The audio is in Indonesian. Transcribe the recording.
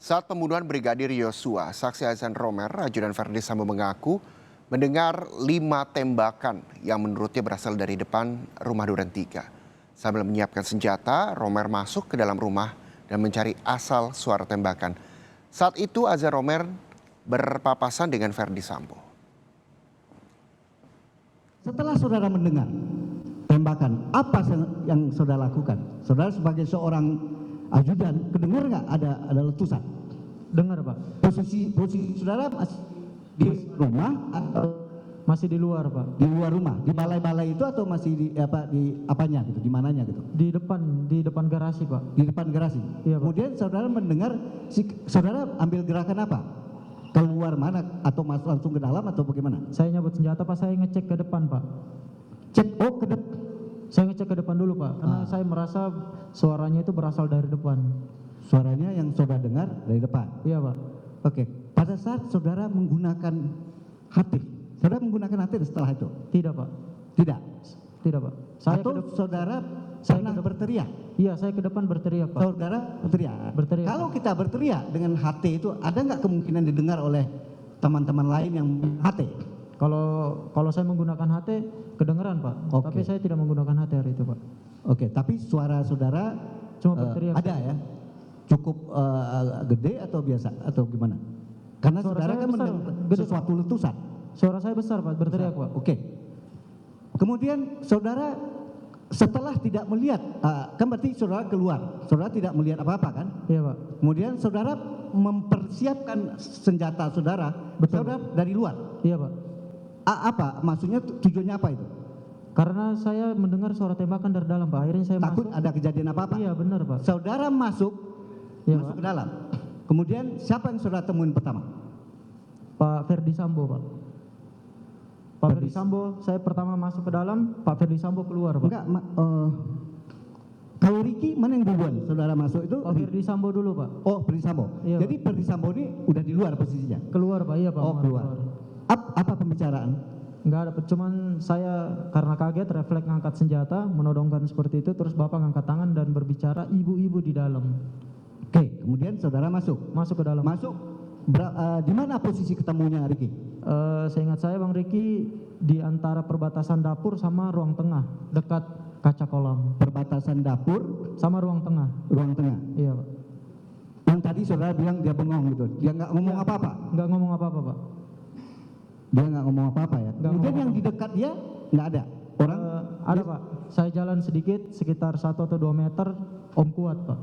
Saat pembunuhan Brigadir Yosua, saksi Azan Romer, ajudan Verdi Sambo mengaku mendengar 5 tembakan yang menurutnya berasal dari depan rumah Duren 3. Sambil menyiapkan senjata, Romer masuk ke dalam rumah dan mencari asal suara tembakan. Saat itu Azan Romer berpapasan dengan Verdi Sambo. Setelah saudara mendengar tembakan, apa yang saudara lakukan? Saudara sebagai seorang ajudan, kedengar nggak ada letusan? Dengar, Pak. Posisi saudara masih di rumah atau Masih di luar, Pak. di luar rumah? Di balai-balai itu atau masih di apanya gitu? Di mananya gitu? Di depan garasi, Pak. Di depan garasi. Iya, Pak. Kemudian saudara mendengar saudara ambil gerakan apa? Keluar mana atau masuk langsung ke dalam atau bagaimana? Saya nyabut senjata, Pak. Saya ngecek ke depan, Pak. Cek ke depan. Saya ngecek ke depan dulu, Pak. Karena saya merasa suaranya itu berasal dari depan. Suaranya yang saudara dengar dari depan. Iya, Pak. Oke. Pada saat saudara menggunakan HT, saudara menggunakan HT setelah itu? Tidak, Pak. Tidak. Tidak, Pak. Saudara saya pernah berteriak? Iya, saya ke depan berteriak, Pak. Saudara berteriak? Berteriak. Kalau kita berteriak dengan HT itu, ada nggak kemungkinan didengar oleh teman-teman lain yang HT? Kalau saya menggunakan HT, kedengeran, Pak. Oke. Tapi saya tidak menggunakan HT hari itu, Pak. Oke, tapi suara saudara Cuma berteriak. ada ya? Cukup gede atau biasa atau gimana? Karena Suara saudara saya kan besar, mendengar gede. sesuatu letusan. Suara saya besar, Pak. Berteriak, Pak. Oke. Kemudian saudara setelah tidak melihat, kan berarti saudara keluar, saudara tidak melihat apa-apa kan? Iya, Pak. Kemudian saudara mempersiapkan senjata saudara, Betul. saudara dari luar. Iya, Pak. Apa? Maksudnya tujuannya apa itu? Karena saya mendengar suara tembakan dari dalam, Pak. Akhirnya saya Takut masuk. ada kejadian apa-apa? Iya, benar, Pak. Saudara masuk Iya, ke Pak. dalam. Kemudian siapa yang saudara temuin pertama? Pak Verdi Sambo, Pak. Pak Verdi Sambo, saya pertama masuk ke dalam, Pak Verdi Sambo keluar, Pak. Enggak, kalau Ricky mana yang duluan saudara masuk itu? Pak Verdi Sambo dulu, Pak. Oh, Verdi Sambo. Iya, Jadi Verdi Sambo ini udah di luar posisinya. Keluar, Pak. Iya, Pak. Oh, keluar. Apa pembicaraan? Enggak ada, cuman saya karena kaget refleks ngangkat senjata, menodongkan seperti itu, terus Bapak ngangkat tangan dan berbicara ibu-ibu di dalam. Oke, kemudian saudara masuk. Masuk ke dalam. Masuk. Di mana posisi ketemunya Ricky? Seingat saya Bang Riki di antara perbatasan dapur sama ruang tengah, dekat kaca kolam. Perbatasan dapur Sama ruang tengah. ruang tengah. Iya, Pak. Yang tadi saudara bilang dia bengong gitu. Dia nggak ngomong apa-apa. Enggak ngomong apa-apa, Pak. Dia nggak ngomong apa-apa ya. Nggak Kemudian ngomong yang di dekat dia nggak ada. Orang Ada, Pak. Saya jalan sedikit sekitar 1 atau 2 meter, Om Kuat, Pak.